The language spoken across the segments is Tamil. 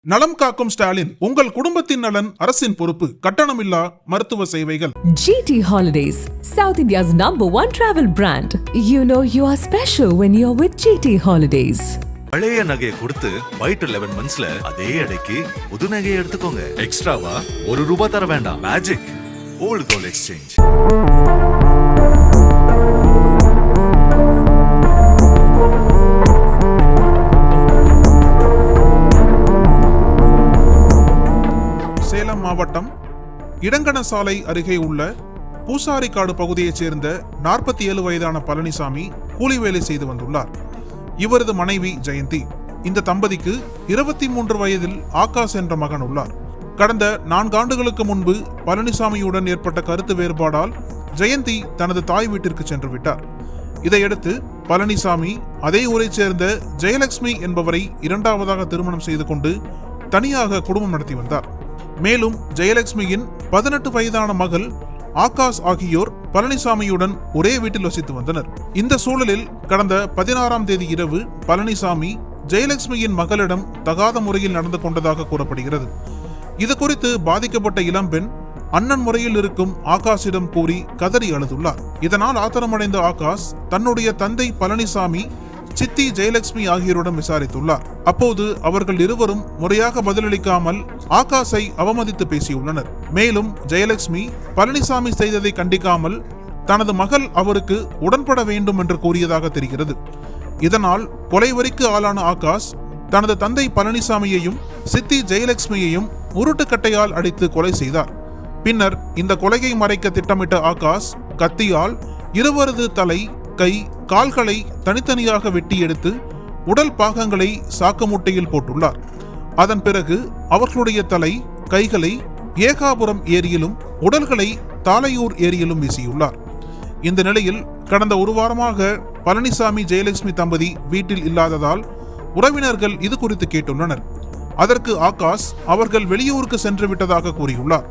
நலம் காக்கும் ஸ்டாலின், உங்கள் குடும்பத்தின் நலன் அரசின் பொறுப்பு. கட்டணமில்லா மருத்துவ சேவைகள். GT Holidays, South India's #1 travel brand. You know you are special when you're with GT Holidays. பழைய நகையை கொடுத்து வைட் 11 மந்த்ஸ்ல அதே அடைக்கு புது நகையை எடுத்துக்கோங்க. எக்ஸ்ட்ராவா ₹1 தர வேண்டாம். Magic old gold exchange. Salem மாவட்டம் இடங்கணசாலை அருகே உள்ள பூசாரிக்காடு பகுதியைச் சேர்ந்த 47 வயதான பழனிசாமி கூலி வேலை செய்து வந்துள்ளார். இவரது மனைவி ஜெயந்தி. இந்த தம்பதிக்கு 23 வயதில் ஆகாஷ் என்ற மகன் உள்ளார். கடந்த 4 ஆண்டுகளுக்கு முன்பு பழனிசாமியுடன் ஏற்பட்ட கருத்து வேறுபாடால் ஜெயந்தி தனது தாய் வீட்டிற்கு சென்று விட்டார். இதையடுத்து பழனிசாமி அதே ஊரைச் சேர்ந்த ஜெயலட்சுமி என்பவரை இரண்டாவதாக திருமணம் செய்து கொண்டு தனியாக குடும்பம் நடத்தி வந்தார். மேலும் ஜெயலட்சுமியின் 18 வயதான மகள் ஆகாஷ் ஆகியோர் பழனிசாமியுடன் ஒரே வீட்டில் வசித்து வந்தனர். இந்த சூழலில் கடந்த 16ஆம் தேதி இரவு பழனிசாமி ஜெயலட்சுமியின் மகளிடம் தகாத முறையில் நடந்து கொண்டதாக கூறப்படுகிறது. இது குறித்து பாதிக்கப்பட்ட இளம்பெண் அண்ணன் முறையில் இருக்கும் ஆகாஷிடம் கூறி கதறி அழுதுள்ளார். இதனால் ஆத்திரமடைந்த ஆகாஷ் தன்னுடைய தந்தை பழனிசாமி, சித்தி ஜெயலட்சுமி ஆகியோரிடம் விசாரித்துள்ளார். அப்போது அவர்கள் இருவரும் முறையாக பதிலளிக்காமல் ஆகாஷை அவமதித்து பேசியுள்ளனர். மேலும் ஜெயலட்சுமி பழனிசாமி செய்ததை கண்டிக்காமல் தனது மகள் அவருக்கு உடன்பட வேண்டும் என்று கூறியதாக தெரிகிறது. இதனால் கொலைவரிக்கு ஆளான ஆகாஷ் தனது தந்தை பழனிசாமியையும் சித்தி ஜெயலட்சுமியையும் உருட்டுக்கட்டையால் அடித்து கொலை செய்தார். பின்னர் இந்த கொலையை மறைக்க திட்டமிட்ட ஆகாஷ் கத்தியால் இருவரது தலை, கை, கால்களை தனித்தனியாக வெட்டி எடுத்து உடல் பாகங்களை சாக்கு மூட்டையில் போட்டுள்ளார். அதன் பிறகு அவர்களுடைய தலை, கைகளை ஏகாபுரம் ஏரியிலும் உடல்களை தாளையூர் ஏரியிலும் வீசியுள்ளார். இந்த நிலையில் கடந்த ஒரு வாரமாக பழனிசாமி ஜெயலட்சுமி தம்பதி வீட்டில் இல்லாததால் உறவினர்கள் இது குறித்து கேட்டுள்ளனர். அதற்கு ஆகாஷ் அவர்கள் வெளியூருக்கு சென்று விட்டதாக கூறியுள்ளார்.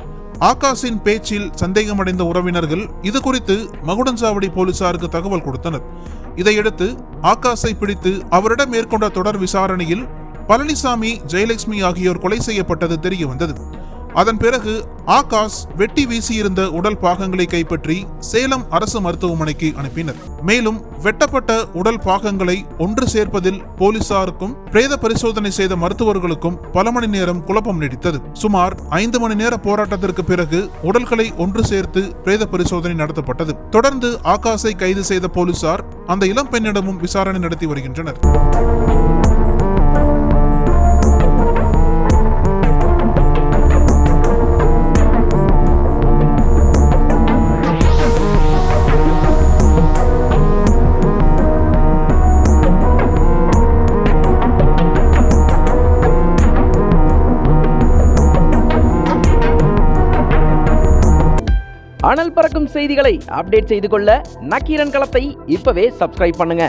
ஆகாஷின் பேச்சில் சந்தேகமடைந்த உறவினர்கள் இது குறித்து மகுடஞ்சாவடி போலீசாருக்கு தகவல் கொடுத்தனர். இதையடுத்து ஆகாஷை பிடித்து அவரிடம் மேற்கொண்ட தொடர் விசாரணையில் பழனிசாமி, ஜெயலட்சுமி ஆகியோர் கொலை செய்யப்பட்டது தெரிய வந்தது. அதன் பிறகு ஆகாஷ் வெட்டி வீசியிருந்த உடல் பாகங்களை கைப்பற்றி சேலம் அரசு மருத்துவமனைக்கு அனுப்பினர். மேலும் வெட்டப்பட்ட உடல் பாகங்களை ஒன்று சேர்ப்பதில் போலீசாருக்கும் பிரேத பரிசோதனை செய்த மருத்துவர்களுக்கும் பல மணி நேரம் குழப்பம் நீடித்தது. சுமார் 5 மணி நேர போராட்டத்திற்கு பிறகு உடல்களை ஒன்று சேர்த்து பிரேத பரிசோதனை நடத்தப்பட்டது. தொடர்ந்து ஆகாஷை கைது செய்த போலீசார் அந்த இளம் பெண்ணிடமும் விசாரணை நடத்தி வருகின்றனர். அனல் பறக்கும் செய்திகளை அப்டேட் செய்து கொள்ள நக்கீரன் களத்தை இப்பவே சப்ஸ்கிரைப் பண்ணுங்க.